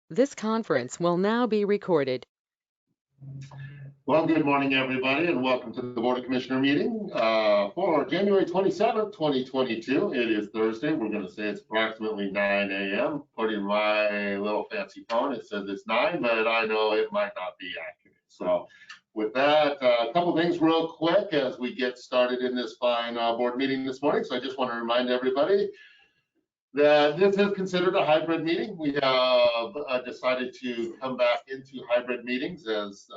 This conference will now be recorded. Well, good morning, everybody, and welcome to the Board of Commissioner meeting for January 27th, 2022. It is Thursday. We're going to say it's approximately 9 a.m. According to my little fancy phone, it says it's 9, but I know it might not be accurate. So with that, a couple things real quick as we get started in this fine board meeting this morning. So I just want to remind everybody that this is considered a hybrid meeting. We have decided to come back into hybrid meetings as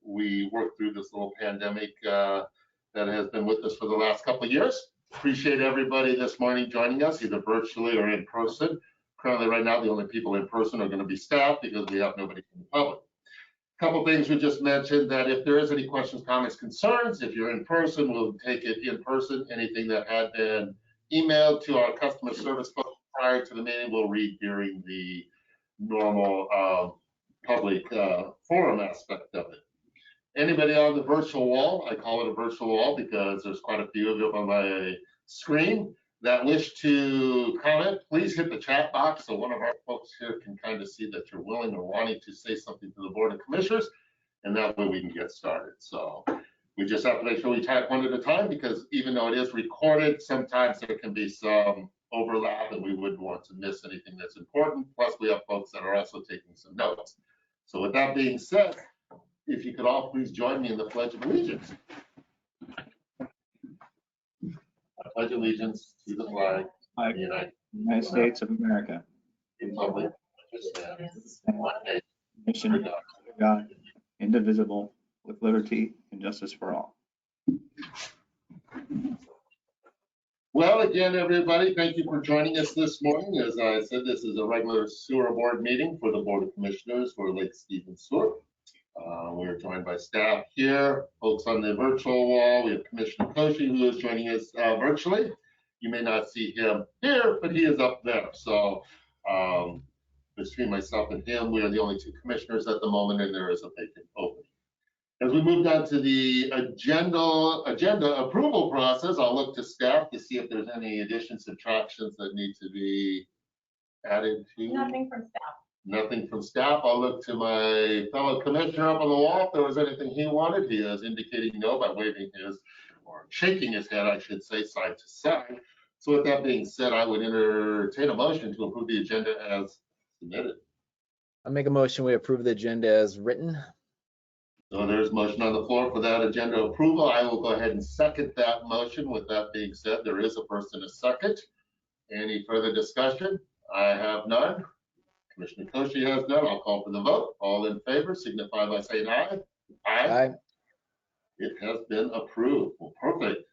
we work through this little pandemic that has been with us for the last couple of years. Appreciate everybody this morning joining us, either virtually or in person. Currently, right now, the only people in person are going to be staff because we have nobody from the public. A couple things we just mentioned, that if there is any questions, comments, concerns, if you're in person, we'll take it in person. Anything that had been emailed to our customer service folks prior to the meeting, we'll read during the normal public forum aspect of it. Anybody on the virtual wall, I call it a virtual wall because there's quite a few of you on my screen that wish to comment, please hit the chat box so one of our folks here can kind of see that you're willing or wanting to say something to the Board of Commissioners, and that way we can get started. So we just have to make sure we type one at a time because even though it is recorded, sometimes there can be some overlap and we wouldn't want to miss anything that's important. Plus we have folks that are also taking some notes. So with that being said, if you could all please join me in the Pledge of Allegiance. I pledge allegiance to the flag of the United States of America, Republic, one nation under God, indivisible, with liberty and justice for all. Well, again, everybody, thank you for joining us this morning. As I said, this is a regular sewer board meeting for the Board of Commissioners for Lake Stevens Sewer. We're joined by staff here, folks on the virtual wall. We have Commissioner Koshi, who is joining us virtually. You may not see him here, but he is up there. So between myself and him, we are the only two commissioners at the moment, and there is a vacant opening. As we move down to the agenda approval process, I'll look to staff to see if there's any additions, subtractions that need to be added to. Nothing from staff. Nothing from staff. I'll look to my fellow commissioner up on the wall if there was anything he wanted. He is indicating no by waving his, or shaking his head, I should say, side to side. So with that being said, I would entertain a motion to approve the agenda as submitted. I make a motion we approve the agenda as written. So there's a motion on the floor for that agenda approval. I will go ahead and second that motion. With that being said, there is a first and a second. Any further discussion? I have none. Commissioner Koshi has none. I'll call for the vote. All in favor signify by saying aye. Aye. It has been approved. Well, perfect.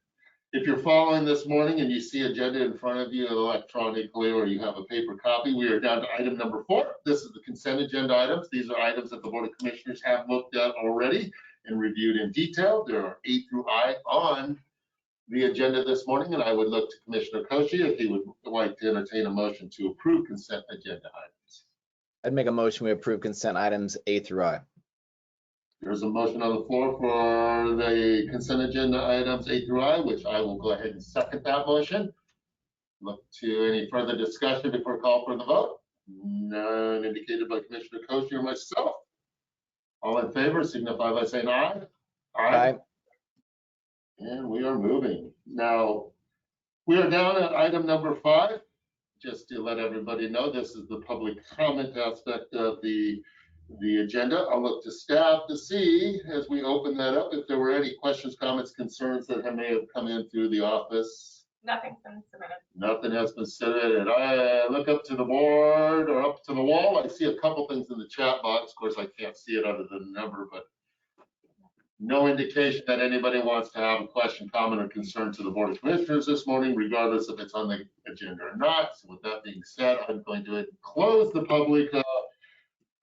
If you're following this morning and you see agenda in front of you electronically or you have a paper copy, we are down to item number 4. This is the consent agenda items. These are items that the Board of Commissioners have looked at already and reviewed in detail. There are A through I on the agenda this morning, and I would look to Commissioner Koshi if he would like to entertain a motion to approve consent agenda items. I'd make a motion we approve consent items A through I. There's a motion on the floor for the consent agenda items A through I, which I will go ahead and second that motion. Look to any further discussion before I call for the vote. None indicated by Commissioner Koshi or myself. All in favor signify by saying aye. Aye. And we are moving. Now, we are down at item number 5. Just to let everybody know, this is the public comment aspect of the agenda. I'll look to staff to see, as we open that up, if there were any questions, comments, concerns that may have come in through the office. Nothing's been submitted. Nothing has been submitted. I look up to the board or up to the wall. I see a couple things in the chat box. Of course, I can't see it other than the number, but no indication that anybody wants to have a question, comment, or concern to the Board of Commissioners this morning, regardless if it's on the agenda or not. So with that being said, I'm going to close the public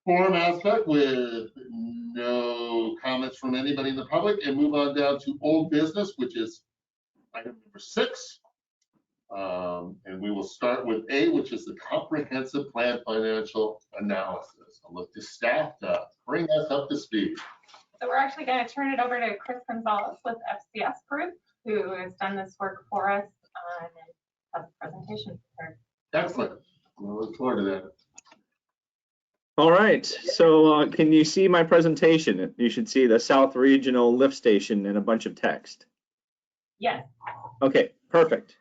forum aspect with no comments from anybody in the public and move on down to old business, which is item number 6. And we will start with A, which is the comprehensive plan financial analysis. I'll look to staff to bring us up to speed. So we're actually going to turn it over to Chris Gonzalez with FCS Group, who has done this work for us and has a presentation prepared. Excellent. We'll look forward to that. All right, so can you see my presentation? You should see the South Regional Lift Station and a bunch of text. Yes. Okay, perfect.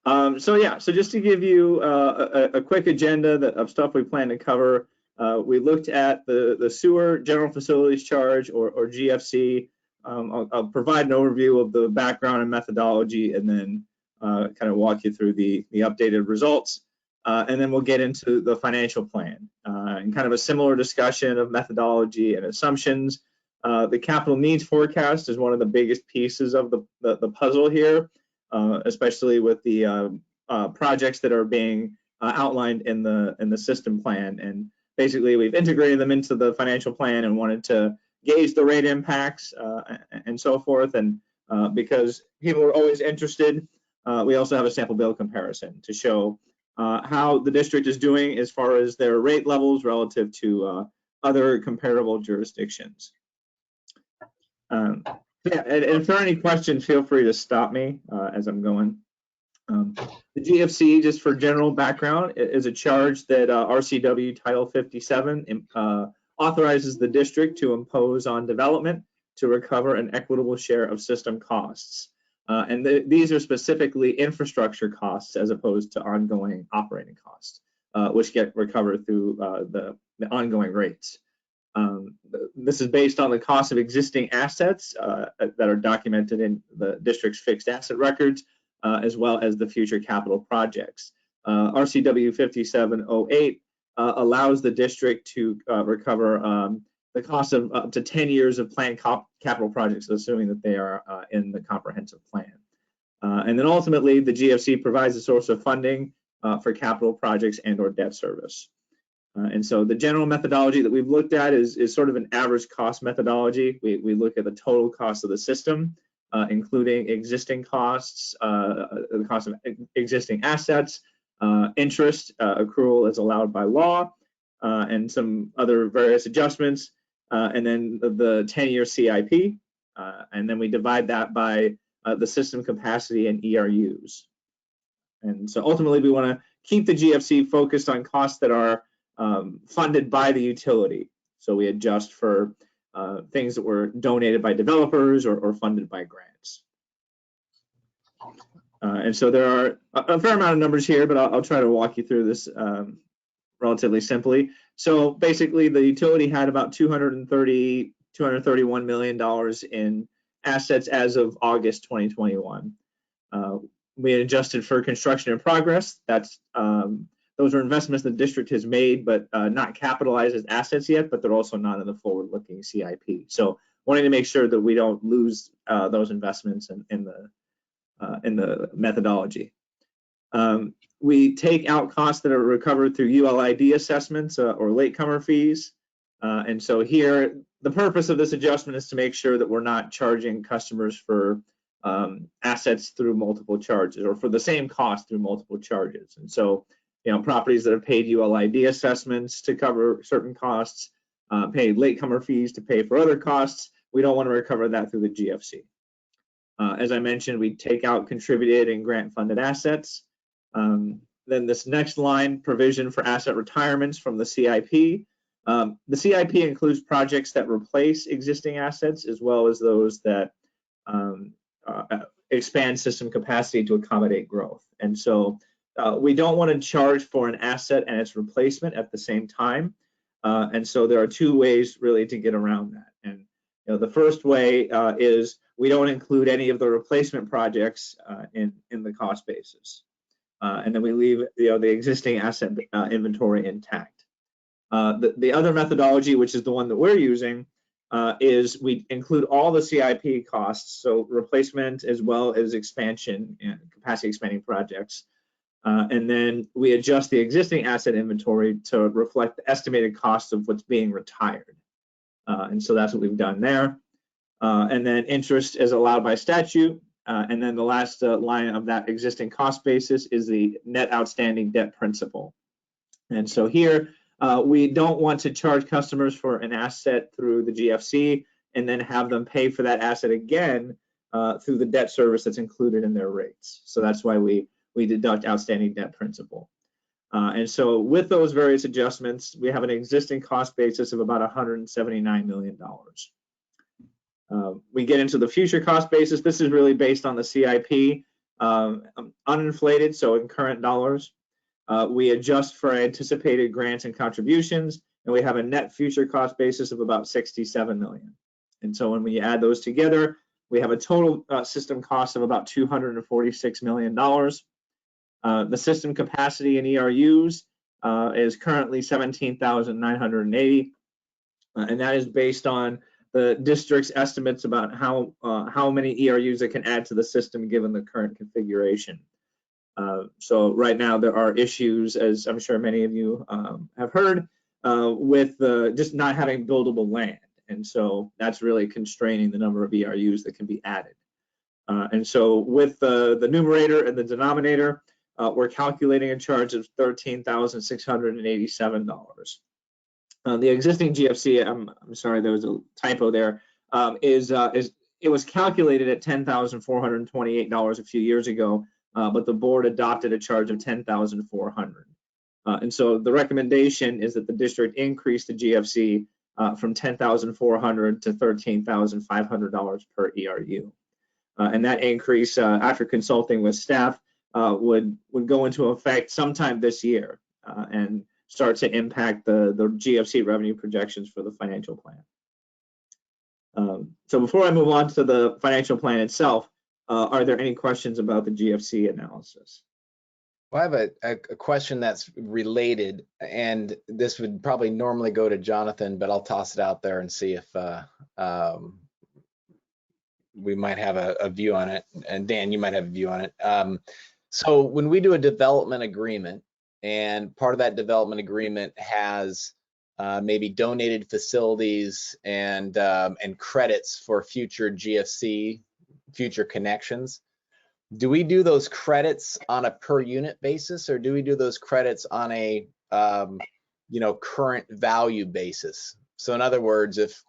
So just to give you a quick agenda of stuff we plan to cover, we looked at the sewer general facilities charge, or GFC. I'll provide an overview of the background and methodology, and then kind of walk you through the updated results. And then we'll get into the financial plan and kind of a similar discussion of methodology and assumptions. The capital needs forecast is one of the biggest pieces of the puzzle here, especially with the projects that are being outlined in the system plan. And basically, we've integrated them into the financial plan and wanted to gauge the rate impacts and so forth. And because people are always interested, we also have a sample bill comparison to show how the district is doing as far as their rate levels relative to other comparable jurisdictions. And if there are any questions, feel free to stop me as I'm going. The GFC, just for general background, is a charge that RCW Title 57 authorizes the district to impose on development to recover an equitable share of system costs. And these are specifically infrastructure costs as opposed to ongoing operating costs, which get recovered through the ongoing rates. This is based on the cost of existing assets that are documented in the district's fixed asset records, as well as the future capital projects. RCW 5708 allows the district to recover the cost of up to 10 years of planned capital projects, assuming that they are in the comprehensive plan. And then ultimately, the GFC provides a source of funding for capital projects and/or debt service. And so the general methodology that we've looked at is sort of an average cost methodology. We look at the total cost of the system, including existing costs, the cost of existing assets, interest accrual as allowed by law, and some other various adjustments, and then the 10-year CIP, and then we divide that by the system capacity and ERUs. And so ultimately, we want to keep the GFC focused on costs that are funded by the utility. So we adjust for things that were donated by developers or funded by grants. And so there are a fair amount of numbers here, but I'll try to walk you through this relatively simply. So basically, the utility had about $231 million in assets as of August 2021. We adjusted for construction in progress. That's those are investments the district has made, but not capitalized as assets yet, but they're also not in the forward-looking CIP. So wanting to make sure that we don't lose those investments in the methodology. We take out costs that are recovered through ULID assessments or latecomer fees. And so here, the purpose of this adjustment is to make sure that we're not charging customers for assets through multiple charges, or for the same cost through multiple charges. And so, properties that have paid ULID assessments to cover certain costs, paid latecomer fees to pay for other costs, we don't want to recover that through the GFC. As I mentioned, we take out contributed and grant-funded assets. Then this next line, provision for asset retirements from the CIP. The CIP includes projects that replace existing assets, as well as those that expand system capacity to accommodate growth. And so we don't want to charge for an asset and its replacement at the same time. And so there are two ways really to get around that. And the first way is we don't include any of the replacement projects in the cost basis. And then we leave the existing asset inventory intact. The other methodology, which is the one that we're using, is we include all the CIP costs, so replacement as well as expansion and capacity expanding projects. And then we adjust the existing asset inventory to reflect the estimated cost of what's being retired. And so that's what we've done there. And then interest is allowed by statute. And then the last line of that existing cost basis is the net outstanding debt principal. And so here, we don't want to charge customers for an asset through the GFC and then have them pay for that asset again through the debt service that's included in their rates. So that's why we deduct outstanding debt principal. And so with those various adjustments, we have an existing cost basis of about $179 million. We get into the future cost basis. This is really based on the CIP, uninflated, so in current dollars. We adjust for anticipated grants and contributions, and we have a net future cost basis of about $67 million. And so when we add those together, we have a total system cost of about $246 million. The system capacity in ERUs is currently 17,980, and that is based on the district's estimates about how many ERUs it can add to the system given the current configuration. So right now there are issues, as I'm sure many of you have heard, with just not having buildable land. And so that's really constraining the number of ERUs that can be added. And so with the numerator and the denominator, we're calculating a charge of $13,687. The existing GFC, I'm sorry, there was a typo there, it was calculated at $10,428 a few years ago, but the board adopted a charge of $10,400. And so the recommendation is that the district increase the GFC from $10,400 to $13,500 per ERU. And that increase, after consulting with staff, would go into effect sometime this year and start to impact the GFC revenue projections for the financial plan. So before I move on to the financial plan itself, are there any questions about the GFC analysis? Well, I have a question that's related, and this would probably normally go to Jonathan, but I'll toss it out there and see if we might have a view on it. And Dan, you might have a view on it. So when we do a development agreement, and part of that development agreement has maybe donated facilities and credits for future GFC, future connections, do we do those credits on a per unit basis, or do we do those credits on a current value basis? So in other words, if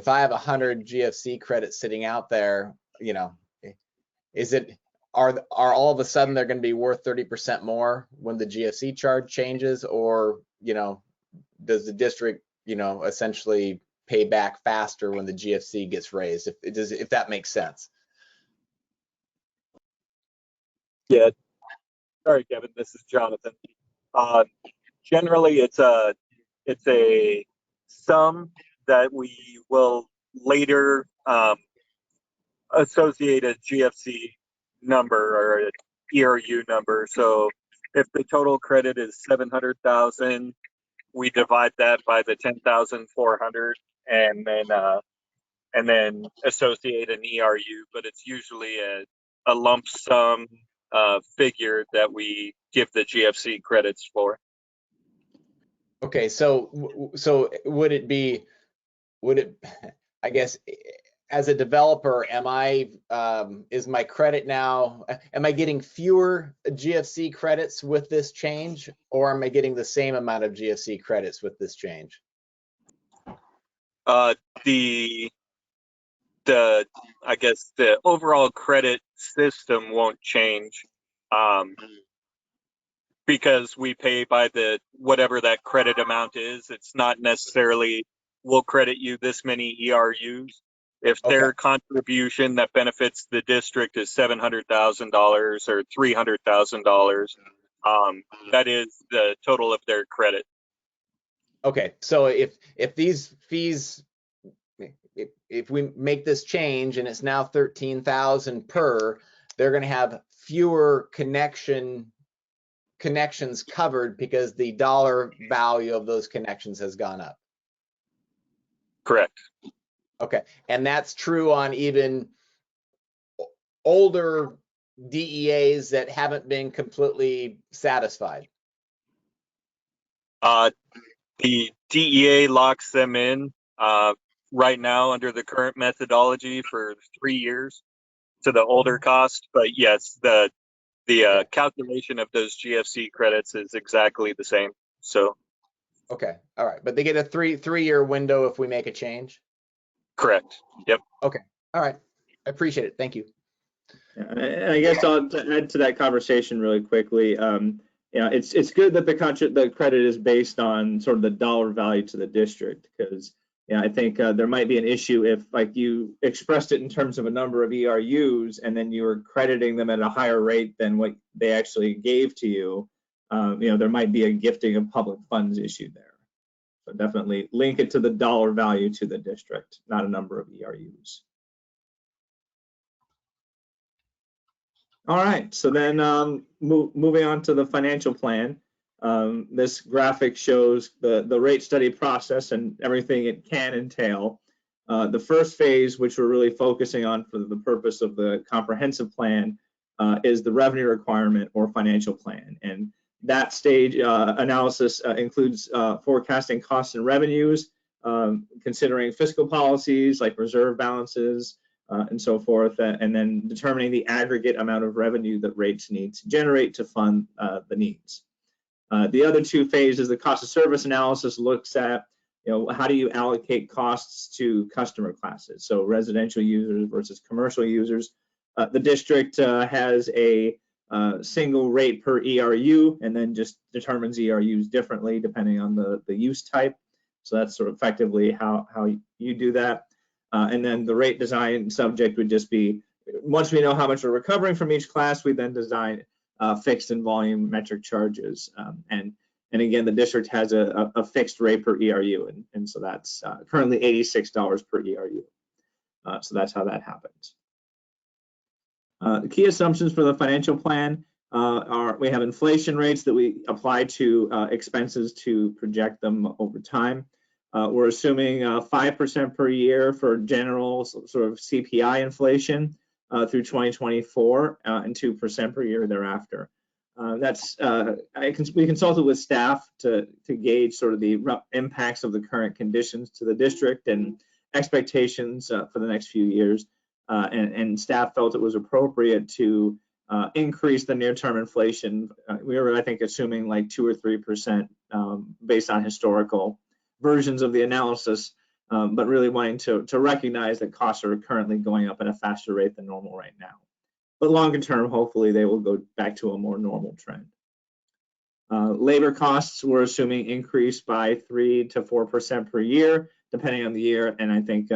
I have 100 GFC credits sitting out there, are all of a sudden they're going to be worth 30% more when the GFC charge changes, or does the district essentially pay back faster when the GFC gets raised, if that makes sense? Yeah, sorry, Kevin, this is Jonathan. Generally, it's a sum that we will later associate a GFC number or an ERU number. So if the total credit is 700,000, we divide that by the 10,400 and then associate an ERU, but it's usually a lump sum figure that we give the GFC credits for. Okay, so would it, I guess, as a developer, is my credit now, am I getting fewer GFC credits with this change, or am I getting the same amount of GFC credits with this change? I guess the overall credit system won't change because we pay by whatever that credit amount is. It's not necessarily we'll credit you this many ERUs. If their contribution that benefits the district is $700,000 or $300,000, that is the total of their credit. Okay, so if these fees, if we make this change and it's now 13,000 per, they're going to have fewer connections covered because the dollar value of those connections has gone up. Correct. Okay, and that's true on even older DEAs that haven't been completely satisfied. The DEA locks them in right now under the current methodology for 3 years to the older cost. But yes, the calculation of those GFC credits is exactly the same. So. Okay, all right, but they get a three-year window if we make a change? Correct. Yep. Okay. All right. I appreciate it. Thank you. And I guess I'll add to that conversation really quickly. Yeah, it's good that the credit is based on sort of the dollar value to the district, because I think there might be an issue if like you expressed it in terms of a number of ERUs and then you were crediting them at a higher rate than what they actually gave to you. There might be a gifting of public funds issue there. So definitely link it to the dollar value to the district, not a number of ERUs. All right, so then moving on to the financial plan. This graphic shows the rate study process and everything it can entail. The first phase, which we're really focusing on for the purpose of the comprehensive plan, is the revenue requirement or financial plan. And that stage analysis includes forecasting costs and revenues, considering fiscal policies like reserve balances, and so forth, and then determining the aggregate amount of revenue that rates need to generate to fund the needs. The other two phases, the cost of service analysis looks at, how do you allocate costs to customer classes? So residential users versus commercial users. The district has a single rate per ERU and then just determines ERUs differently depending on the use type. So that's sort of effectively how you do that. And then the rate design subject would just be, once we know how much we're recovering from each class, we then design fixed and volumetric charges. And again, the district has a fixed rate per ERU, and so that's currently $86 per ERU. So that's how that happens. The key assumptions for the financial plan are we have inflation rates that we apply to expenses to project them over time. We're assuming 5% per year for general sort of CPI inflation through 2024 and 2% per year thereafter. We consulted with staff to gauge sort of the impacts of the current conditions to the district and expectations for the next few years. And staff felt it was appropriate to increase the near-term inflation. We were, I think, assuming like 2 or 3% based on historical versions of the analysis, but really wanting to recognize that costs are currently going up at a faster rate than normal right now. But longer term, hopefully they will go back to a more normal trend. Labor costs, we're assuming increase by 3 to 4% per year, depending on the year, and I think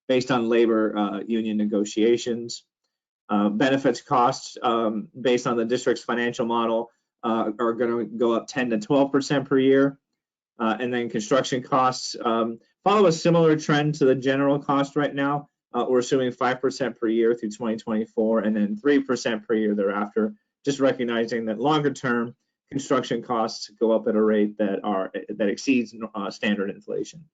based on labor union negotiations. Benefits costs, based on the district's financial model, are going to go up 10 to 12% per year. And then construction costs follow a similar trend to the general cost right now. We're assuming 5% per year through 2024 and then 3% per year thereafter, just recognizing that longer term construction costs go up at a rate that exceeds standard inflation.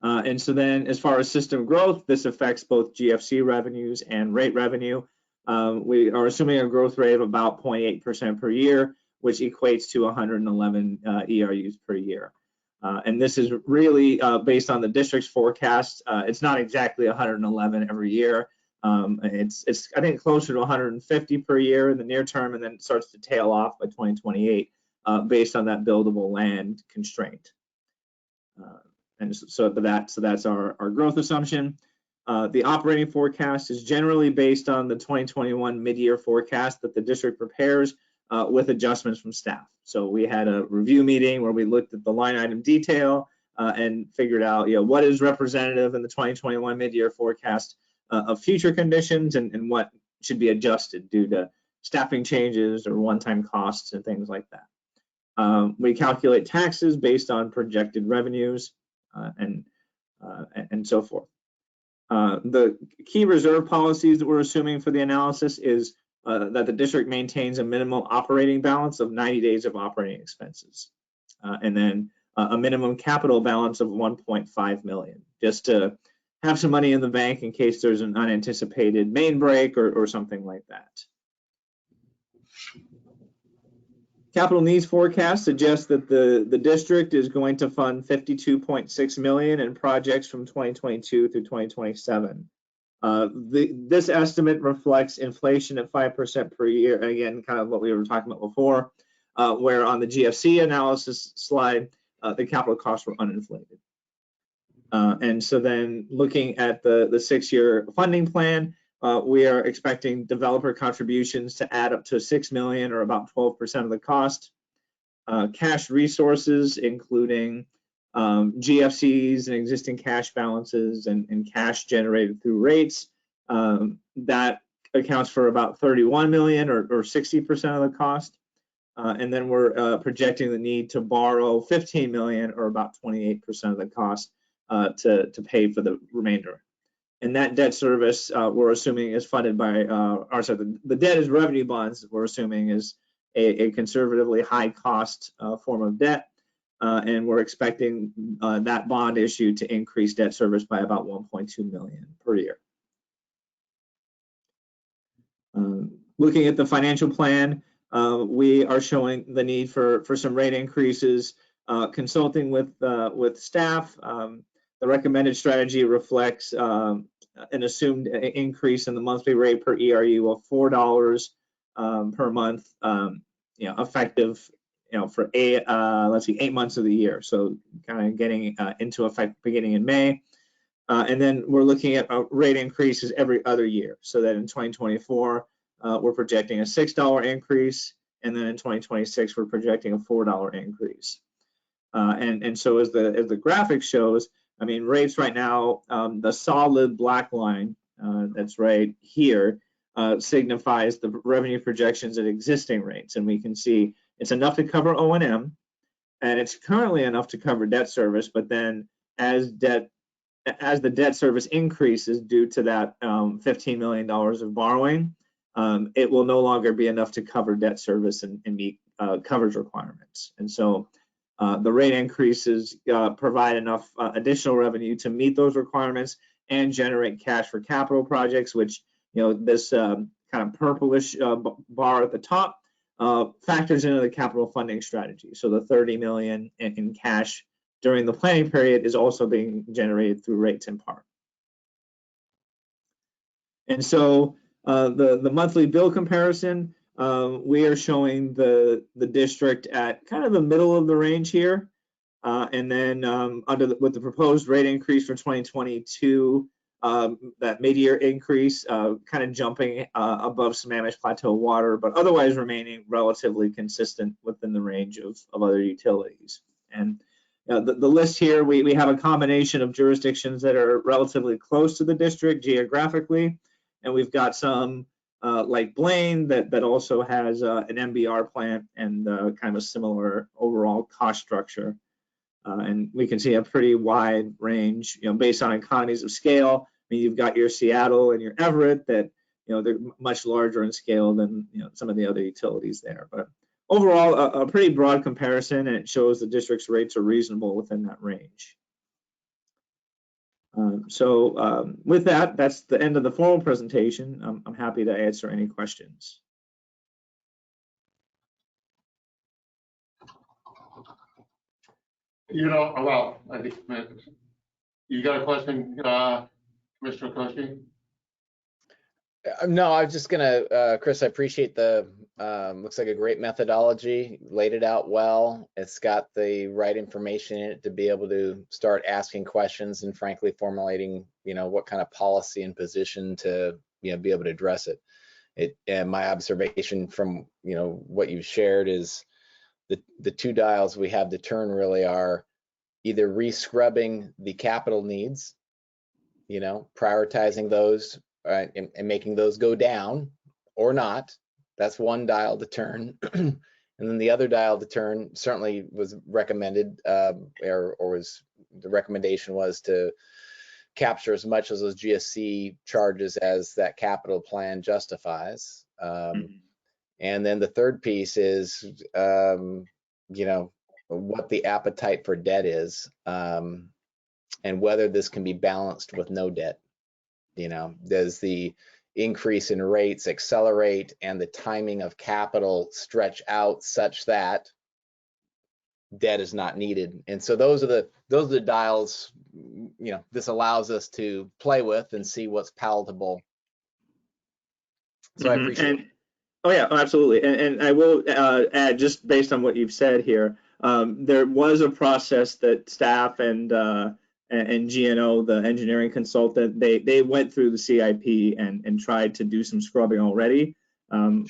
And so then as far as system growth, this affects both GFC revenues and rate revenue. We are assuming a growth rate of about 0.8% per year, which equates to 111 ERUs per year. And this is really based on the district's forecast. It's not exactly 111 every year. It's I think closer to 150 per year in the near term, and then it starts to tail off by 2028 based on that buildable land constraint. And so that's our growth assumption. The operating forecast is generally based on the 2021 mid-year forecast that the district prepares with adjustments from staff. So we had a review meeting where we looked at the line item detail and figured out what is representative in the 2021 mid-year forecast of future conditions and what should be adjusted due to staffing changes or one-time costs and things like that. We calculate taxes based on projected revenues and so forth. The key reserve policies that we're assuming for the analysis is that the district maintains a minimal operating balance of 90 days of operating expenses, and then a minimum capital balance of 1.5 million, just to have some money in the bank in case there's an unanticipated main break or something like that. Capital needs forecast suggests that the district is going to fund 52.6 million in projects from 2022 through 2027. This estimate reflects inflation at 5% per year. And again, kind of what we were talking about before, where on the GFC analysis slide, the capital costs were uninflated. And so then looking at the 6-year funding plan, we are expecting developer contributions to add up to $6 million, or about 12% of the cost. Cash resources, including GFCs and existing cash balances and cash generated through rates, that accounts for about $31 million, or 60% of the cost. And then we're projecting the need to borrow $15 million, or about 28% of the cost, to pay for the remainder. And that debt service, we're assuming, is funded by, the debt is revenue bonds, we're assuming is a conservatively high cost form of debt. And we're expecting that bond issue to increase debt service by about $1.2 million per year. Looking at the financial plan, we are showing the need for some rate increases. Consulting with staff, the recommended strategy reflects an assumed increase in the monthly rate per ERU of $4 per month, effective, for 8 months of the year. So kind of getting into effect beginning in May. And then we're looking at rate increases every other year, so that in 2024, we're projecting a $6 increase, and then in 2026, we're projecting a $4 increase. And so as the graphic shows, I mean, rates right now, the solid black line that's right here signifies the revenue projections at existing rates, and we can see it's enough to cover O&M, and it's currently enough to cover debt service. But then as the debt service increases due to that $15 million of borrowing, it will no longer be enough to cover debt service and meet coverage requirements. And so the rate increases provide enough additional revenue to meet those requirements and generate cash for capital projects, which, this kind of purplish bar at the top factors into the capital funding strategy. So the $30 million in cash during the planning period is also being generated through rates in part. And so the monthly bill comparison, we are showing the district at kind of the middle of the range here. And then with the proposed rate increase for 2022, that mid-year increase kind of jumping above Sammamish Plateau water, but otherwise remaining relatively consistent within the range of other utilities. And the list here, we have a combination of jurisdictions that are relatively close to the district geographically, and we've got some like Blaine that also has an MBR plant and kind of a similar overall cost structure. And we can see a pretty wide range, based on economies of scale. I mean, you've got your Seattle and your Everett that, they're much larger in scale than, some of the other utilities there. But overall, a pretty broad comparison, and it shows the district's rates are reasonable within that range. With that, that's the end of the formal presentation. I'm happy to answer any questions. Well, I think you got a question, Commissioner Koshi? No, I was just gonna, Chris, I appreciate the, looks like a great methodology, laid it out well. It's got the right information in it to be able to start asking questions and frankly formulating, what kind of policy and position to, be able to address it. And my observation from, what you've shared is the two dials we have to turn really are either re-scrubbing the capital needs, prioritizing those, right, and making those go down or not. That's one dial to turn. And then the other dial to turn certainly was recommended, or was the recommendation was to capture as much of those GSC charges as that capital plan justifies. And then the third piece is, what the appetite for debt is, and whether this can be balanced with no debt. Does the increase in rates accelerate and the timing of capital stretch out such that debt is not needed? And so those are the dials, this allows us to play with and see what's palatable. So I appreciate it. Oh yeah, absolutely. And I will add, just based on what you've said here, there was a process that staff and and GNO, the engineering consultant, they went through the CIP and tried to do some scrubbing already. And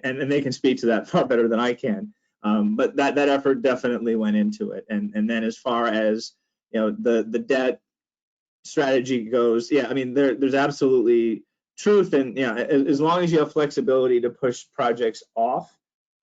they can speak to that far better than I can. But that effort definitely went into it. And then as far as the debt strategy goes, yeah, I mean there's absolutely truth, and as long as you have flexibility to push projects off,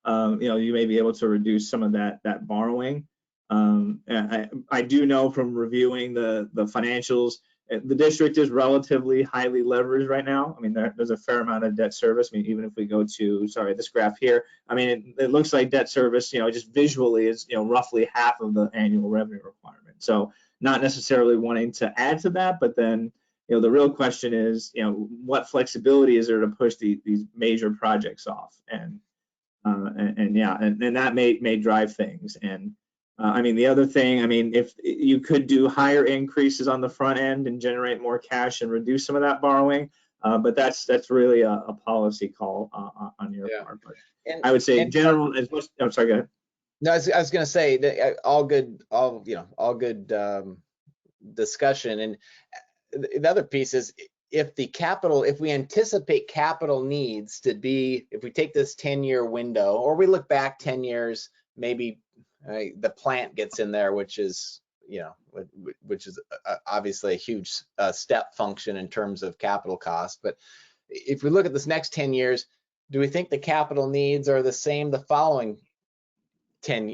you may be able to reduce some of that borrowing. I do know from reviewing the financials, the district is relatively highly leveraged right now. I mean, there's a fair amount of debt service. I mean, even if we go to, this graph here, I mean, it looks like debt service, just visually is, roughly half of the annual revenue requirement. So not necessarily wanting to add to that, but then, the real question is, what flexibility is there to push these major projects off? And that may drive things. And I mean, the other thing, I mean, if you could do higher increases on the front end and generate more cash and reduce some of that borrowing, but that's really a policy call on your part. But I would say in general, I'm sorry, go ahead. No, I was going to say that all good discussion. And the other piece is, if we anticipate capital needs to be, if we take this 10-year window, or we look back 10 years, maybe the plant gets in there, which is obviously a huge step function in terms of capital cost. But if we look at this next 10 years, do we think the capital needs are the same the following 10?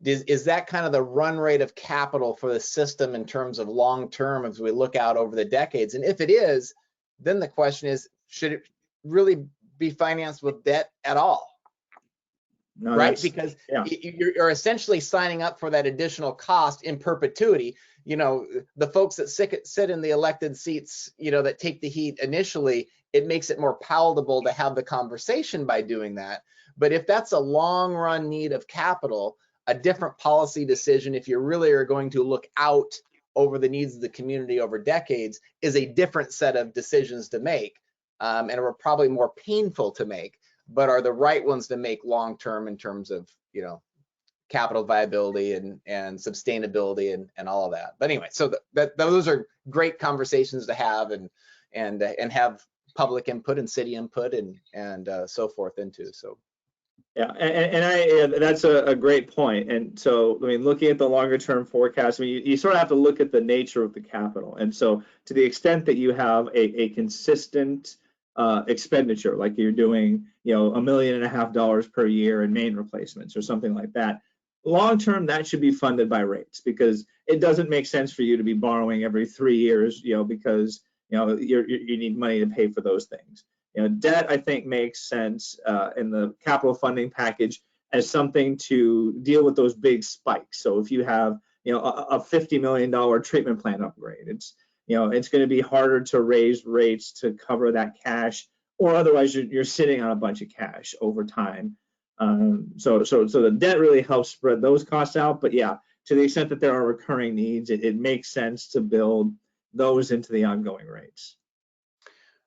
Is that kind of the run rate of capital for the system in terms of long term as we look out over the decades? And if it is, then the question is, should it really be financed with debt at all? No, right? Because you're essentially signing up for that additional cost in perpetuity. The folks that sit in the elected seats, that take the heat initially, it makes it more palatable to have the conversation by doing that. But if that's a long run need of capital, a different policy decision, if you really are going to look out over the needs of the community over decades, is a different set of decisions to make, and are probably more painful to make, but are the right ones to make long term in terms of capital viability and sustainability and all of that. But anyway, so those are great conversations to have and have public input and city input and so forth into. So yeah, and that's a great point. And so, I mean, looking at the longer term forecast, I mean, you sort of have to look at the nature of the capital. And so, to the extent that you have a consistent expenditure, like you're doing, $1.5 million per year in main replacements or something like that, long term, that should be funded by rates, because it doesn't make sense for you to be borrowing every 3 years, because you need money to pay for those things. Debt, I think, makes sense in the capital funding package as something to deal with those big spikes. So if you have, a $50 million treatment plant upgrade, it's going to be harder to raise rates to cover that cash, or otherwise you're sitting on a bunch of cash over time. So the debt really helps spread those costs out. But yeah, to the extent that there are recurring needs, it makes sense to build those into the ongoing rates.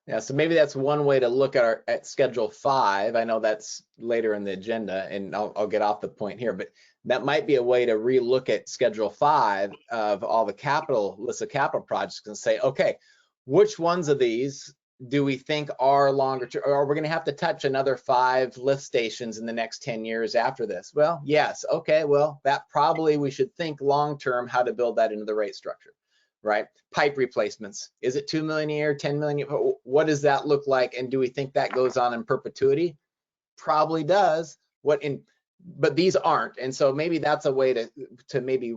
Yeah, so maybe that's one way to look at Schedule 5. I know that's later in the agenda, and I'll get off the point here, but that might be a way to relook at Schedule 5 of all the list of capital projects and say, okay, which ones of these do we think are longer term, or we're going to have to touch another 5 lift stations in the next 10 years after this? Well, yes, okay, well, that probably we should think long term how to build that into the rate structure. Right? Pipe replacements. Is it 2 million a year, 10 million? What does that look like? And do we think that goes on in perpetuity? Probably does. But these aren't. And so maybe that's a way to maybe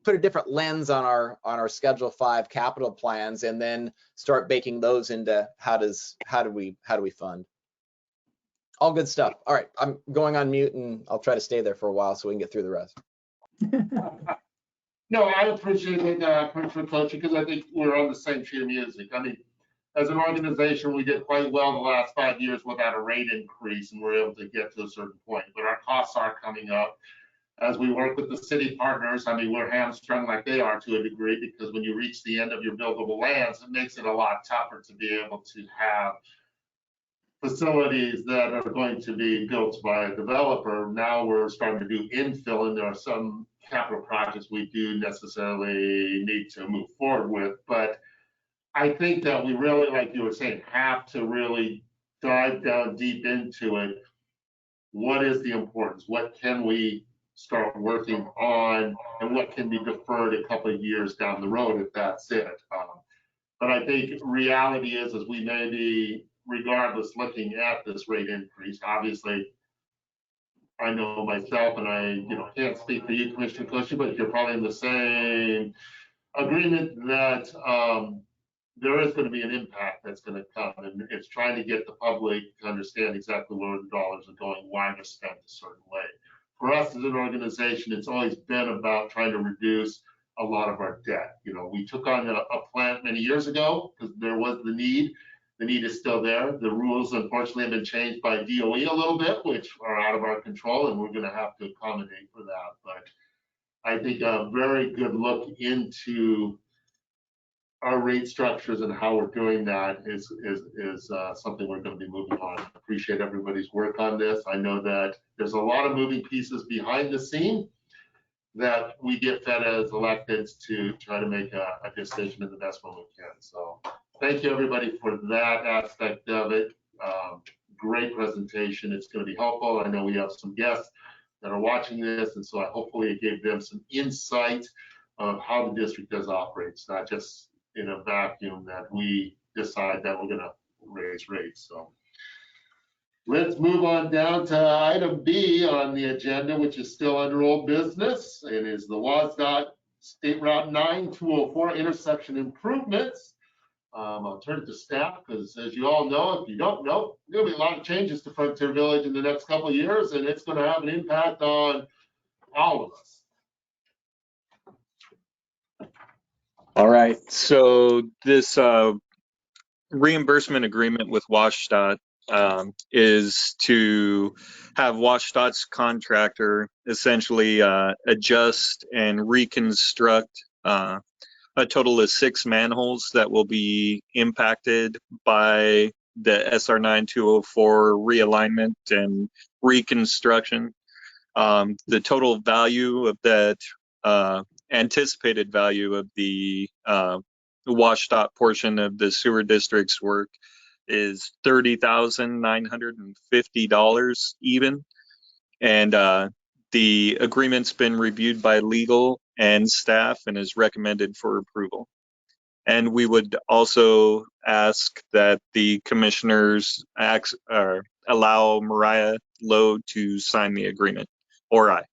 put a different lens on our Schedule 5 capital plans, and then start baking those into how do we fund. All good stuff. All right, I'm going on mute, and I'll try to stay there for a while so we can get through the rest. No, I appreciate it, Commissioner Coaching, because I think we're on the same sheet of music. I mean, as an organization, we did quite well the last 5 years without a rate increase, and we're able to get to a certain point. But our costs are coming up. As we work with the city partners, I mean, we're hamstrung like they are to a degree, because when you reach the end of your buildable lands, it makes it a lot tougher to be able to have facilities that are going to be built by a developer. Now we're starting to do infill, and there are some capital projects we do necessarily need to move forward with. But I think that we really, like you were saying, have to really dive down deep into it. What is the importance? What can we start working on, and what can be deferred a couple of years down the road if that's it? But I think reality is we may be, regardless, looking at this rate increase. Obviously, I know myself, and I can't speak for you, Commissioner Cushy, but you're probably in the same agreement that there is going to be an impact that's going to come, and it's trying to get the public to understand exactly where the dollars are going, why they're spent a certain way. For us as an organization, it's always been about trying to reduce a lot of our debt. We took on a plant many years ago because there was the need. The need is still there. The rules, unfortunately, have been changed by DOE a little bit, which are out of our control, and we're going to have to accommodate for that. But I think a very good look into our rate structures and how we're doing that is something we're going to be moving on. Appreciate everybody's work on this. I know that there's a lot of moving pieces behind the scene that we get fed as electeds to try to make a decision in the best way we can. So thank you, everybody, for that aspect of it. Great presentation. It's going to be helpful. I know we have some guests that are watching this, and so hopefully it gave them some insight of how the district does operate. It's not just in a vacuum that we decide that we're going to raise rates. So let's move on down to item B on the agenda, which is still under old business. It is the WSDOT State Route 9-204 intersection improvements. I'll turn it to staff because, as you all know, if you don't know, there'll be a lot of changes to Frontier Village in the next couple of years, and it's going to have an impact on all of us. All right, so this reimbursement agreement with WSDOT is to have WSDOT's contractor essentially adjust and reconstruct a total of 6 manholes that will be impacted by the SR 9204 realignment and reconstruction. The total value of that anticipated value of the WSDOT portion of the sewer district's work is $30,950 even. And the agreement's been reviewed by legal and staff and is recommended for approval. And we would also ask that the commissioners allow Mariah Lowe to sign the agreement, or I.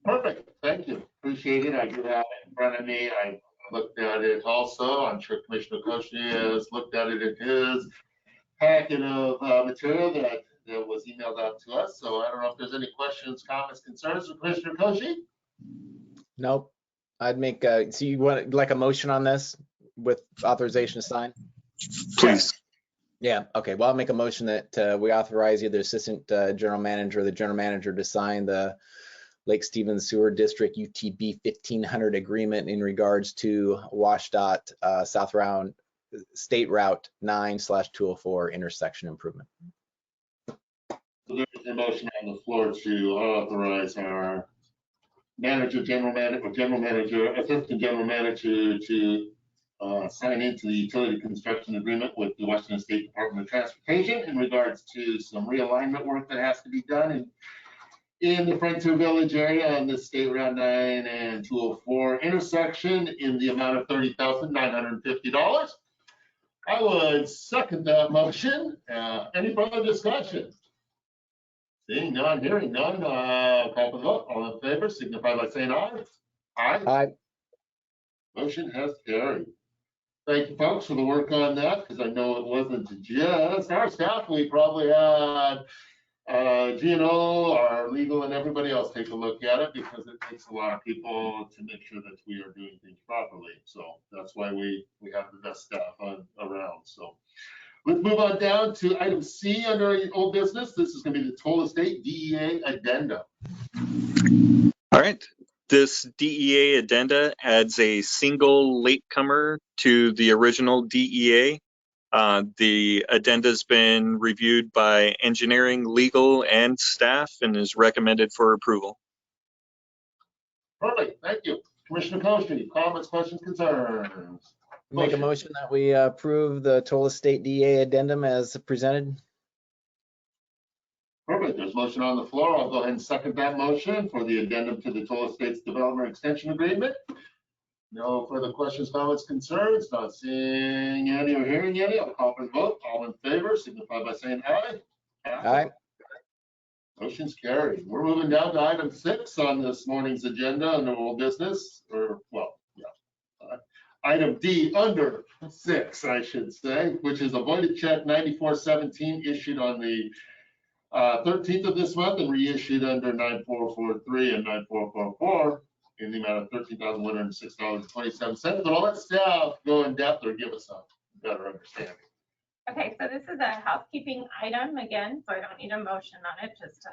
Perfect. Thank you. Appreciate it. I do have it in front of me. I looked at it also. I'm sure Commissioner Koshy has looked at it in his packet of material that was emailed out to us. So I don't know if there's any questions, comments, concerns for Commissioner Koshy? Nope. I'd make so you want like a motion on this with authorization to sign? Please. Yeah, okay. Well, I'll make a motion that we authorize either assistant general manager or the general manager to sign the Lake Stevens Sewer District UTB 1500 agreement in regards to WSDOT State Route 9/204 intersection improvement. So there's a motion on the floor to authorize our assistant general manager to sign into the utility construction agreement with the Washington State Department of Transportation in regards to some realignment work that has to be done in the Frontier Village area on the State Route 9 and 204 intersection in the amount of $30,950. I would second that motion. Any further discussion? Seeing none, hearing none, call for the vote. All in favor, signify by saying aye. Aye. Aye. Motion has carried. Thank you, folks, for the work on that, because I know it wasn't just our staff. We probably had GNO, our legal, and everybody else take a look at it, because it takes a lot of people to make sure that we are doing things properly. So that's why we have the best staff around. So let's move on down to item C under old business. This is going to be the Toll Estate DEA addenda. All right. This DEA addenda adds a single latecomer to the original DEA. The addenda's been reviewed by engineering, legal, and staff and is recommended for approval. Perfect, thank you. Commissioner Koshy, comments, questions, concerns? Make a motion that we approve the Toll State DA addendum as presented. Perfect, there's a motion on the floor. I'll go ahead and second that motion for the addendum to the Toll Estates Development Extension Agreement. No further questions, comments, concerns? Not seeing any or hearing any. I'll call for the vote. All in favor, signify by saying aye. Aye. Motion's carried. We're moving down to item 6 on this morning's agenda under old business, or well, yeah. Item D under 6, I should say, which is a voided check 9417 issued on the 13th of this month and reissued under 9443 and 9444 in the amount of $13,106.27. But I'll let staff go in depth or give us a better understanding. Okay, so this is a housekeeping item again, so I don't need a motion on it, just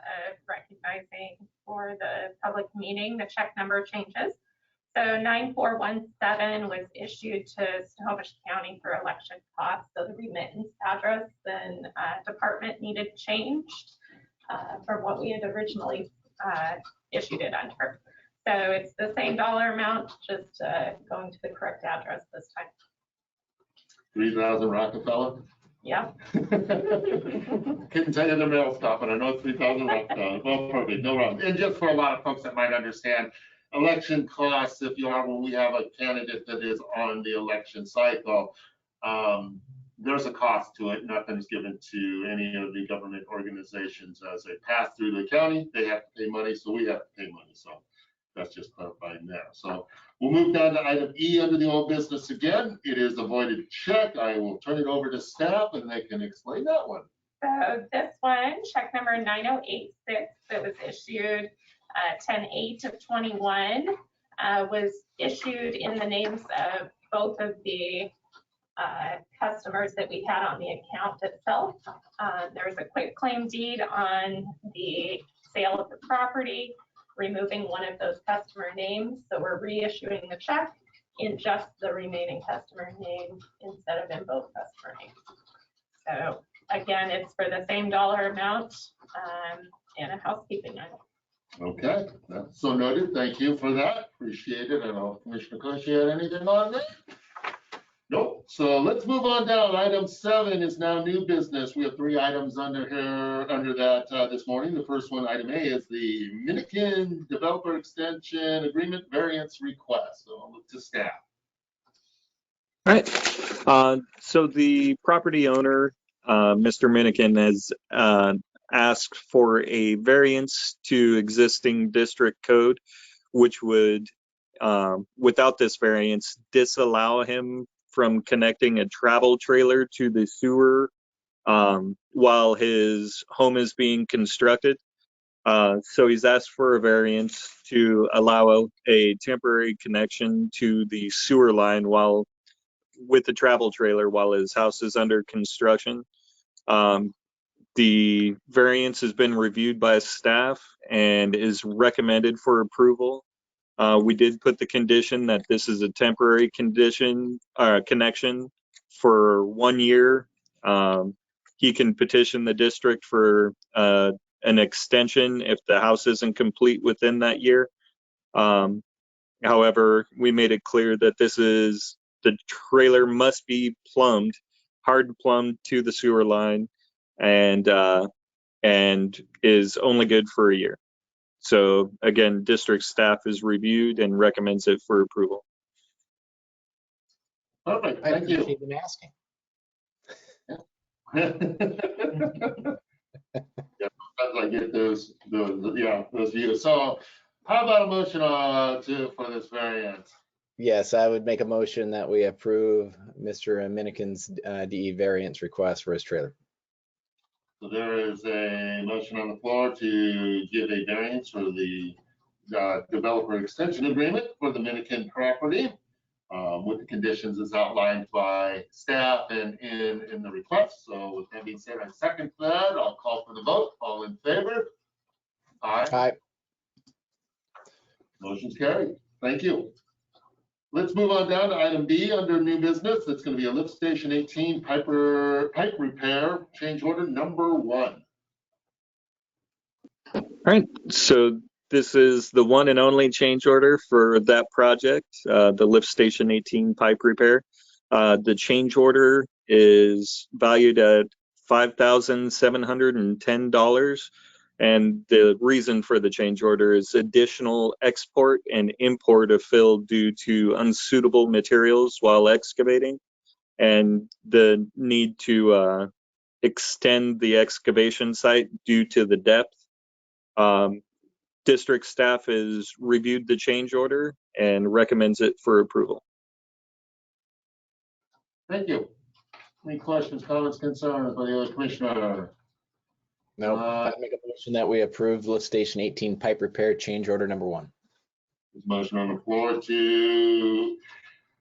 recognizing for the public meeting, the check number changes. So 9417 was issued to Snohomish County for election costs. So the remittance address and department needed changed from what we had originally issued it under. So it's the same dollar amount, just going to the correct address this time. 3,000 Rockefeller. Yeah. Couldn't tell you the mail stop, and I know it's 3,000 Rockefeller. Well, perfect, no problem. And just for a lot of folks that might understand, election costs, if you are, when we have a candidate that is on the election cycle, there's a cost to it. Nothing's given to any of the government organizations as they pass through the county. They have to pay money, so we have to pay money. So that's just clarifying there. So we'll move down to item E under the old business again. It is a voided check. I will turn it over to staff and they can explain that one. So this one, check number 9086, that was issued 10/8 of 21, was issued in the names of both of the customers that we had on the account itself. There was a quick claim deed on the sale of the property, removing one of those customer names. So we're reissuing the check in just the remaining customer name instead of in both customer names. So again, it's for the same dollar amount and a housekeeping item. Okay, that's so noted. Thank you for that. Appreciate it. I don't know if Commissioner Koshy had anything on that. Nope. So let's move on down. Item 7 is now new business. We have 3 items under here, under that this morning. The first one, item A, is the Minikin Developer Extension Agreement Variance Request. So I'll look to staff. All right. So the property owner, Mr. Minikin, has asked for a variance to existing district code, which would, without this variance, disallow him from connecting a travel trailer to the sewer while his home is being constructed. So he's asked for a variance to allow a temporary connection to the sewer line while with the travel trailer while his house is under construction. The variance has been reviewed by staff and is recommended for approval. We did put the condition that this is a temporary connection for 1 year. He can petition the district for an extension if the house isn't complete within that year. However, we made it clear that the trailer must be plumbed, hard plumbed to the sewer line, and is only good for a year. So again, district staff is reviewed and recommends it for approval. Perfect. I Thank you. appreciate them asking. Yeah, sometimes I get those views. So how about a motion for this variance? Yes, I would make a motion that we approve Mr. Minikin's DE variance request for his trailer. So there is a motion on the floor to give a variance for the developer extension agreement for the Minikin property with the conditions as outlined by staff and in the request. So with that being said, I second that. I'll call for the vote. All in favor? Aye. Aye. Motion's carried. Thank you. Let's move on down to item B under new business. It's going to be a lift station 18 pipe repair change order number 1. All right, so this is the one and only change order for that project, the lift station 18 pipe repair. The change order is valued at $5,710. And the reason for the change order is additional export and import of fill due to unsuitable materials while excavating, and the need to extend the excavation site due to the depth. District staff has reviewed the change order and recommends it for approval. Thank you. Any questions, comments, concerns by the other commissioner? No, I make a motion that we approve lift station 18 pipe repair change order number 1. There's a motion on the floor to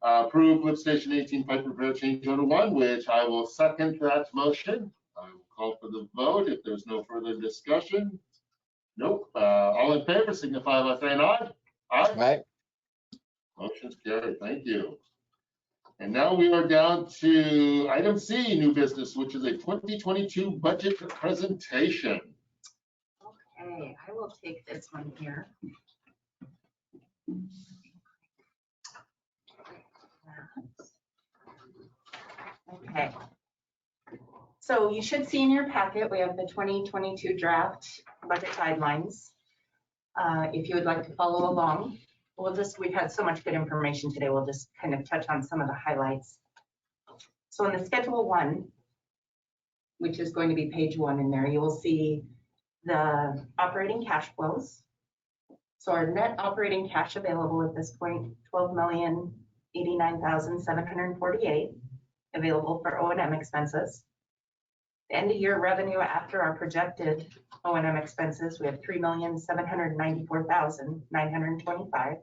approve lift station 18 pipe repair change order 1, which I will second that motion. I will call for the vote if there's no further discussion. Nope. All in favor signify by saying aye. Aye. Right? Motion's carried. Thank you. And now we are down to item C, new business, which is a 2022 budget presentation. Okay, I will take this one here. Okay. So you should see in your packet, we have the 2022 draft budget guidelines. If you would like to follow along, we've had so much good information today, we'll just kind of touch on some of the highlights. So in the schedule 1, which is going to be page 1 in there, you will see the operating cash flows. So our net operating cash available at this point, $12,089,748 available for O&M expenses. The end of year revenue after our projected O&M expenses, we have $3,794,925.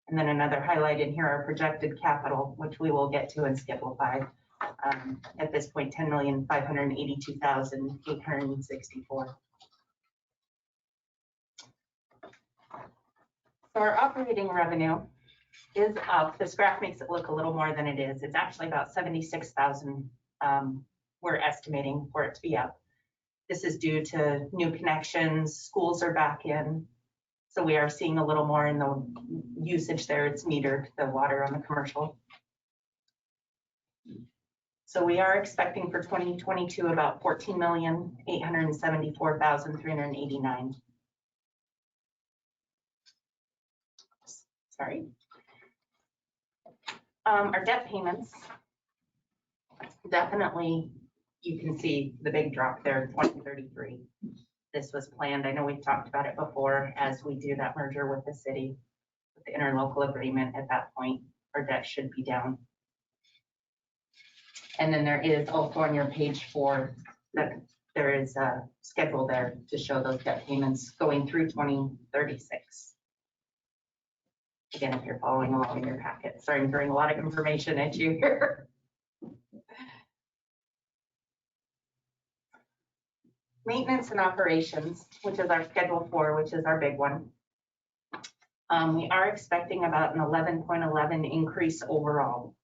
And then another highlight in here, our projected capital, which we will get to in Schedule 5. At this point, $10,582,864. So our operating revenue is up. This graph makes it look a little more than it is. It's actually about 76,000. We're estimating for it to be up. This is due to new connections, schools are back in. So we are seeing a little more in the usage there. It's metered, the water on the commercial. So we are expecting for 2022 about $14,874,389. Sorry. Our debt payments, definitely you can see the big drop there, 2033. This was planned. I know we've talked about it before as we do that merger with the city, with the interlocal agreement. At that point, our debt should be down. And then there is also on your page 4 that there is a schedule there to show those debt payments going through 2036. Again, if you're following along in your packet. Sorry, I'm throwing a lot of information at you here. Maintenance and operations, which is our schedule 4, which is our big one. We are expecting about an 11.11 increase overall.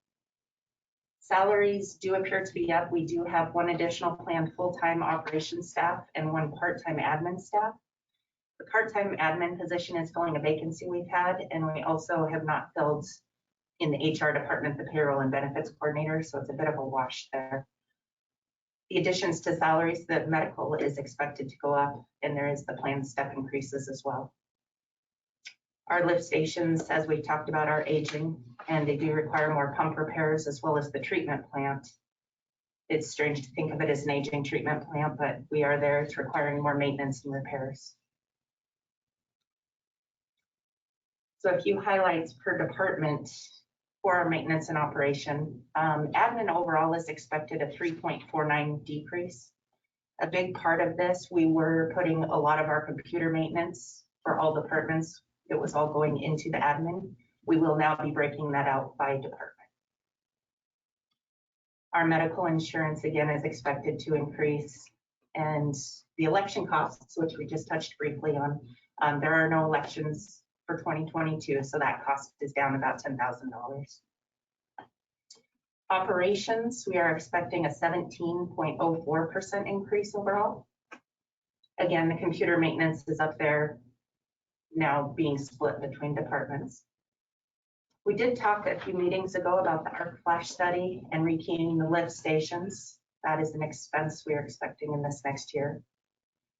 Salaries do appear to be up. We do have 1 additional planned full-time operations staff and 1 part-time admin staff. The part-time admin position is filling a vacancy we've had, and we also have not filled in the HR department the payroll and benefits coordinator, so it's a bit of a wash there. The additions to salaries, the medical is expected to go up, and there is the planned step increases as well. Our lift stations, as we've talked about, are aging, and they do require more pump repairs as well as the treatment plant. It's strange to think of it as an aging treatment plant, but we are there. It's requiring more maintenance and repairs. So a few highlights per department for our maintenance and operation. Admin overall is expected a 3.49 decrease. A big part of this, we were putting a lot of our computer maintenance for all departments. It was all going into the admin. We will now be breaking that out by department. Our medical insurance, again, is expected to increase. And the election costs, which we just touched briefly on, there are no elections for 2022, so that cost is down about $10,000. Operations, we are expecting a 17.04% increase overall. Again, the computer maintenance is up there now being split between departments. We did talk a few meetings ago about the arc flash study and rekeying the lift stations. That is an expense we are expecting in this next year.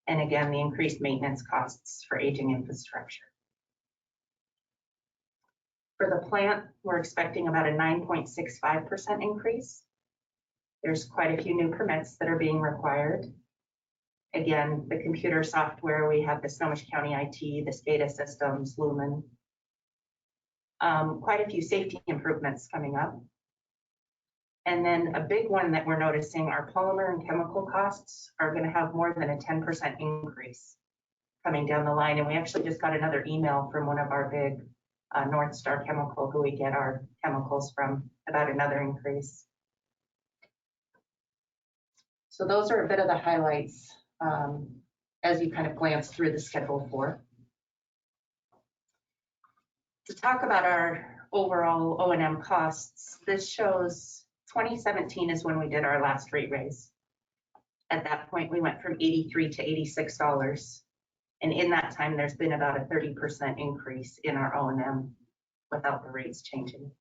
And again, the increased maintenance costs for aging infrastructure. For the plant, we're expecting about a 9.65% increase. There's quite a few new permits that are being required. Again, the computer software, we have the Snohomish County IT, the SCADA systems, Lumen. Quite a few safety improvements coming up. And then a big one that we're noticing, our polymer and chemical costs are going to have more than a 10% increase coming down the line. And we actually just got another email from one of our big North Star Chemical, who we get our chemicals from, about another increase. So those are a bit of the highlights as you kind of glance through the Schedule 4. To talk about our overall O&M costs, this shows 2017 is when we did our last rate raise. At that point, we went from $83 to $86. And in that time, there's been about a 30% increase in our O&M without the rates changing.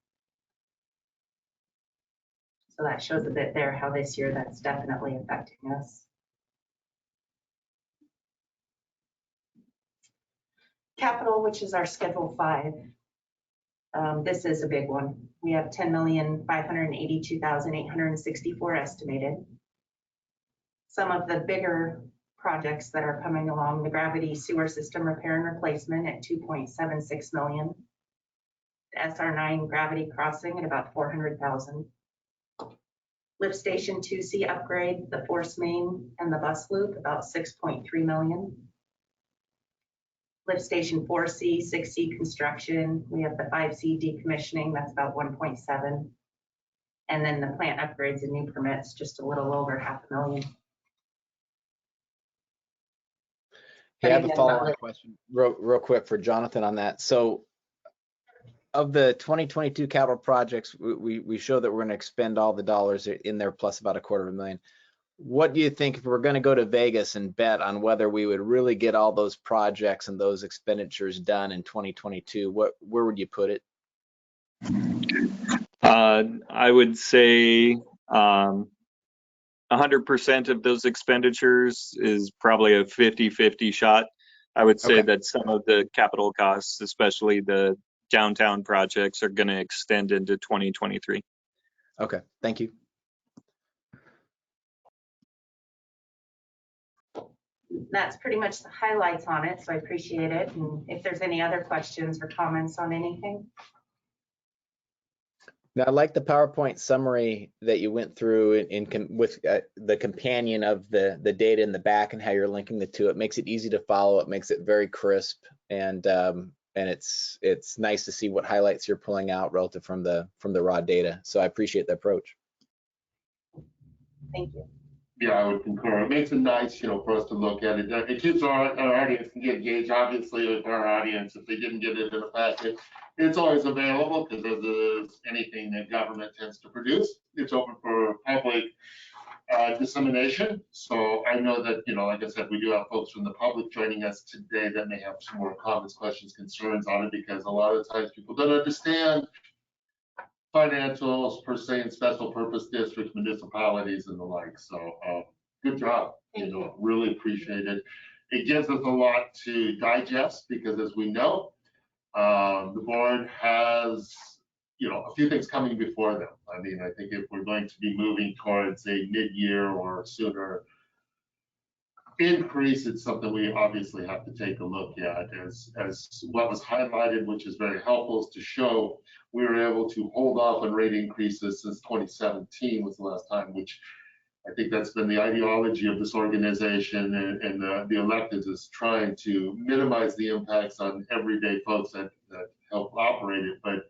So that shows a bit there how this year that's definitely affecting us. Capital, which is our Schedule 5. This is a big one. We have $10,582,864 estimated. Some of the bigger projects that are coming along, the gravity sewer system repair and replacement at $2.76 million. The SR9 gravity crossing at about $400,000. Lift station 2C upgrade, the force main and the bus loop, about $6.3 million. Lift station 4C, 6C construction, we have the 5C decommissioning, that's about 1.7. And then the plant upgrades and new permits, just a little over $500,000. Hey, I have a follow-up question real quick for Jonathan on that. So of the 2022 capital projects, we show that we're going to expend all the dollars in there plus about $250,000. What do you think if we're going to go to Vegas and bet on whether we would really get all those projects and those expenditures done in 2022? Where would you put it? I would say 100% of those expenditures is probably a 50-50 shot. I would say that some of the capital costs, especially the downtown projects, are going to extend into 2023. Okay, thank you. That's pretty much the highlights on it, so I appreciate it. And if there's any other questions or comments on anything. Now, I like the PowerPoint summary that you went through with the companion of the data in the back and how you're linking the two. It makes it easy to follow. It makes it very crisp, and it's nice to see what highlights you're pulling out relative from the raw data. So I appreciate the approach. Thank you. Yeah, I would concur. It makes it nice, for us to look at it. It keeps our audience can get engaged. Obviously, with our audience, if they didn't get it in a packet, it's always available because as is anything that government tends to produce, it's open for public dissemination. So I know that, like I said, we do have folks from the public joining us today that may have some more comments, questions, concerns on it, because a lot of times people don't understand financials per se in special purpose districts, municipalities, and the like. So good job. Really appreciate it. It gives us a lot to digest because, as we know, the board has a few things coming before them. I mean, I think if we're going to be moving towards a mid-year or sooner increase, it's something we obviously have to take a look at. As what was highlighted, which is very helpful, is to show we were able to hold off on rate increases since 2017 was the last time, which I think that's been the ideology of this organization and the electeds, is trying to minimize the impacts on everyday folks that help operate it. But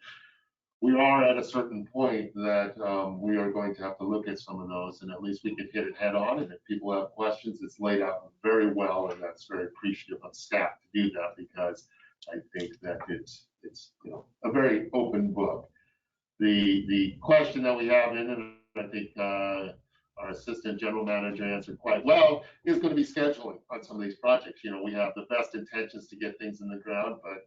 we are at a certain point that we are going to have to look at some of those, and at least we can hit it head on. And if people have questions, it's laid out very well, and that's very appreciative of staff to do that, because I think that it's a very open book. The question that we have in it, I think our assistant general manager answered quite well, is going to be scheduling on some of these projects. We have the best intentions to get things in the ground, but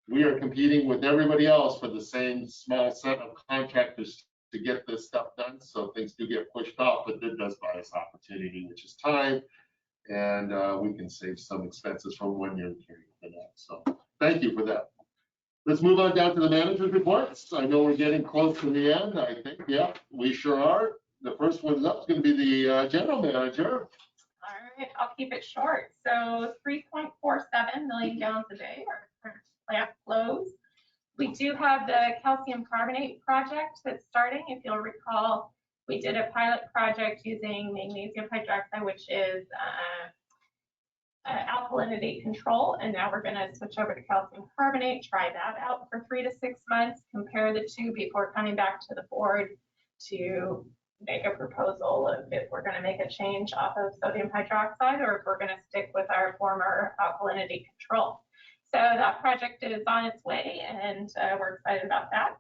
we are competing with everybody else for the same small set of contractors to get this stuff done. So things do get pushed off, but it does buy us opportunity, which is time. And we can save some expenses from 1 year period for that. So thank you for that. Let's move on down to the manager's reports. I know we're getting close to the end. I think, yeah, we sure are. The first one up is going to be the general manager. All right, I'll keep it short. So 3.47 million gallons a day are current plant flows. We do have the calcium carbonate project that's starting. If you'll recall, we did a pilot project using magnesium hydroxide, which is alkalinity control, and now we're going to switch over to calcium carbonate, try that out for 3 to 6 months, compare the two before coming back to the board to make a proposal of if we're going to make a change off of sodium hydroxide or if we're going to stick with our former alkalinity control. So that project is on its way, and we're excited about that.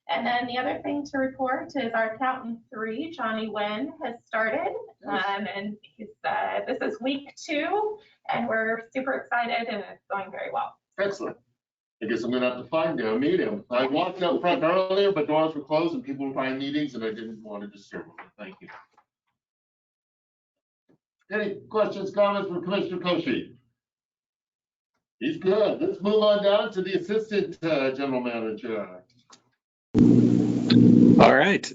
And then the other thing to report is our accountant 3, Johnny Wen, has started, and he's, this is week 2, and we're super excited, and it's going very well. Excellent. I guess I'm gonna have to find him, meet him. I walked up front earlier, but doors were closed and people were buying meetings, and I didn't want to disturb them. Thank you. Any questions, comments from Commissioner Koshi? He's good. Let's move on down to the assistant general manager. All right.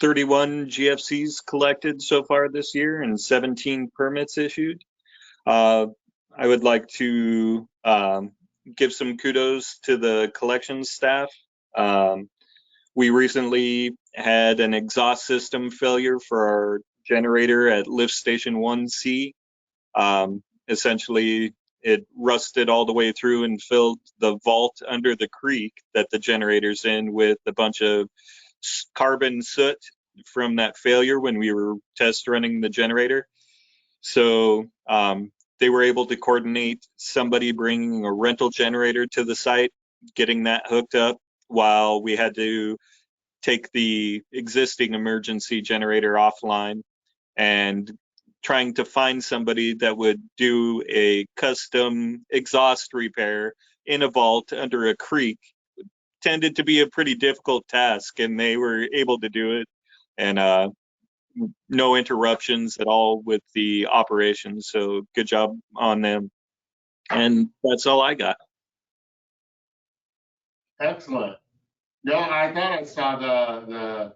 31 GFCs collected so far this year and 17 permits issued. I would like to give some kudos to the collections staff. We recently had an exhaust system failure for our generator at lift station 1C. Essentially, it rusted all the way through and filled the vault under the creek that the generator's in with a bunch of carbon soot from that failure when we were test running the generator. So they were able to coordinate somebody bringing a rental generator to the site, getting that hooked up while we had to take the existing emergency generator offline, and trying to find somebody that would do a custom exhaust repair in a vault under a creek tended to be a pretty difficult task, and they were able to do it, and no interruptions at all with the operations. So good job on them. And that's all I got. Excellent. No, I thought I saw the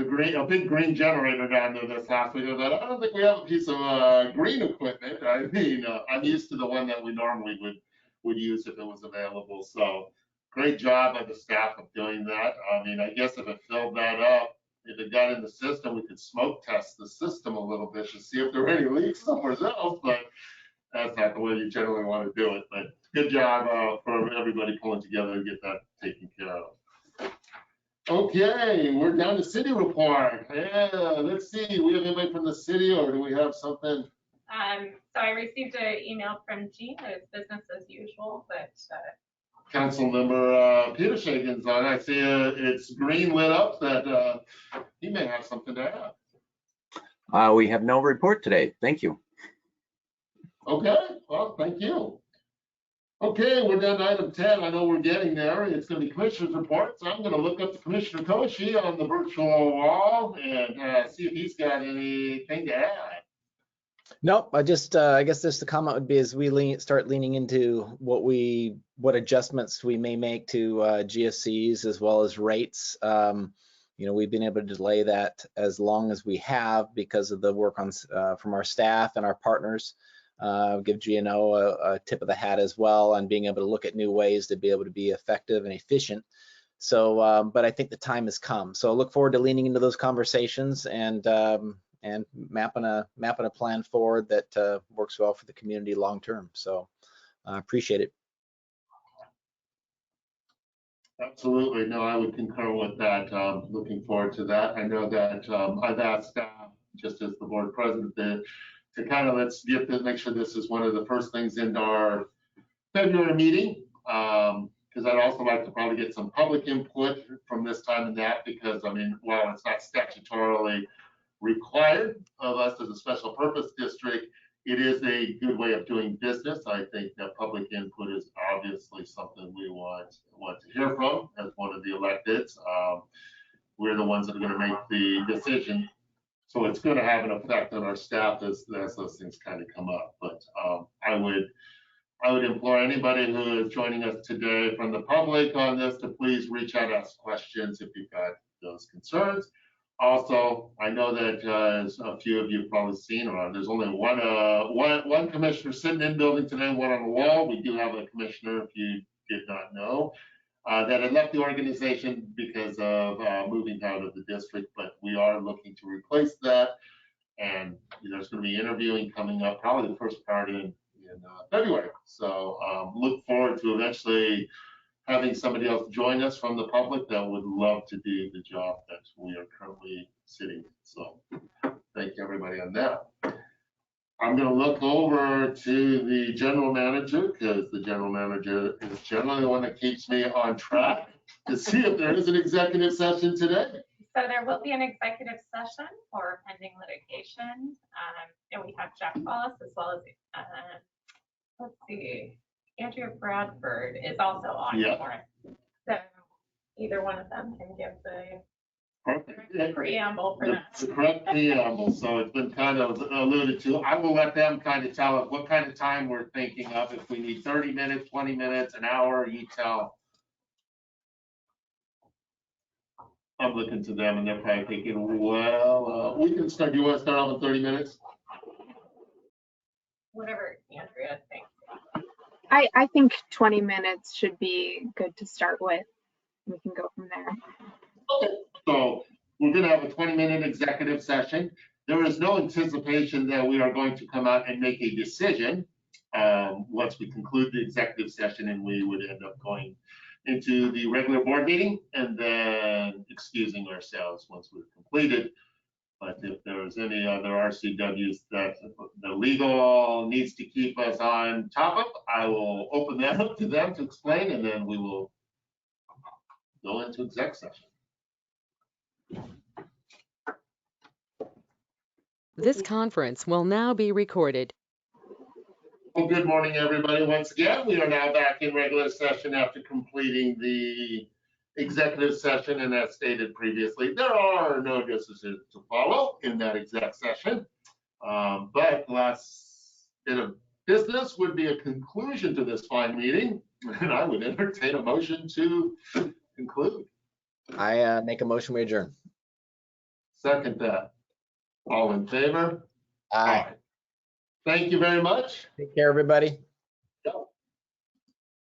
green, a big green generator down there this last week. I thought, I don't think we have a piece of green equipment. I mean, I'm used to the one that we normally would use if it was available. So great job of the staff of doing that. I mean, I guess if it filled that up, if it got in the system, we could smoke test the system a little bit to see if there were any leaks somewhere else, but that's not the way you generally want to do it. But good job for everybody pulling together to get that taken care of. Okay, we're down to city report. Yeah, let's see. We have anybody from the city, or do we have something? So I received an email from Jean that it's business as usual, but Councilmember Peter Shagan's on. I see it's green lit up that he may have something to add. We have no report today. Thank you. Okay, well, thank you. Okay, we're down to item 10. I know we're getting there. It's going to be commissioner's report. So I'm going to look up to Commissioner Koshi on the virtual wall and see if he's got anything to add. Nope, I guess just the comment would be as we start leaning into what adjustments we may make to GFCs as well as rates. We've been able to delay that as long as we have because of the work on from our staff and our partners. Give GNO a tip of the hat as well on being able to look at new ways to be able to be effective and efficient. So, but I think the time has come. So I look forward to leaning into those conversations and mapping a plan forward that works well for the community long term. So I appreciate it. Absolutely. No, I would concur with that. Looking forward to that. I know that I've asked staff, just as the board president, to kind of make sure this is one of the first things into our February meeting, because I'd also like to probably get some public input from this time and that, because I mean, while it's not statutorily required of us as a special purpose district, it is a good way of doing business. I think that public input is obviously something we want to hear from as one of the electeds. We're the ones that are going to make the decision. So it's going to have an effect on our staff as those things kind of come up. But I would implore anybody who is joining us today from the public on this to please reach out, ask questions if you've got those concerns. Also, I know that as a few of you have probably seen, there's only one commissioner sitting in building today, one on the wall. We do have a commissioner, if you did not know, that had left the organization because of moving out of the district, but we are looking to replace that. And there's going to be interviewing coming up, probably the first part in February. So look forward to eventually having somebody else join us from the public that would love to do the job that we are currently sitting. So thank you everybody on that. I'm going to look over to the general manager, because the general manager is generally the one that keeps me on track, to see if there is an executive session today. So there will be an executive session for pending litigation. And we have Jeff Boss as well as, let's see, Andrea Bradford is also on for it. So either one of them can give the preamble for that. The correct preamble. So it's been kind of alluded to. I will let them kind of tell us what kind of time we're thinking of. If we need 30 minutes, 20 minutes, an hour, you tell. I'm looking to them and they're probably thinking, well, we can start. Do you want to start off with 30 minutes? Whatever Andrea thinks. I think 20 minutes should be good to start with. We can go from there. Okay. So we're going to have a 20-minute executive session. There is no anticipation that we are going to come out and make a decision once we conclude the executive session, and we would end up going into the regular board meeting and then excusing ourselves once we've completed. But if there's any other RCWs that the legal needs to keep us on top of, I will open that up to them to explain, and then we will go into exec session. This conference will now be recorded. Well, good morning, everybody. Once again, we are now back in regular session after completing the executive session, and as stated previously, there are no decisions to follow in that exec session. But the last bit of business would be a conclusion to this fine meeting, and I would entertain a motion to conclude. I make a motion, we adjourn. Second that. All in favor? Aye. Thank you very much. Take care, everybody.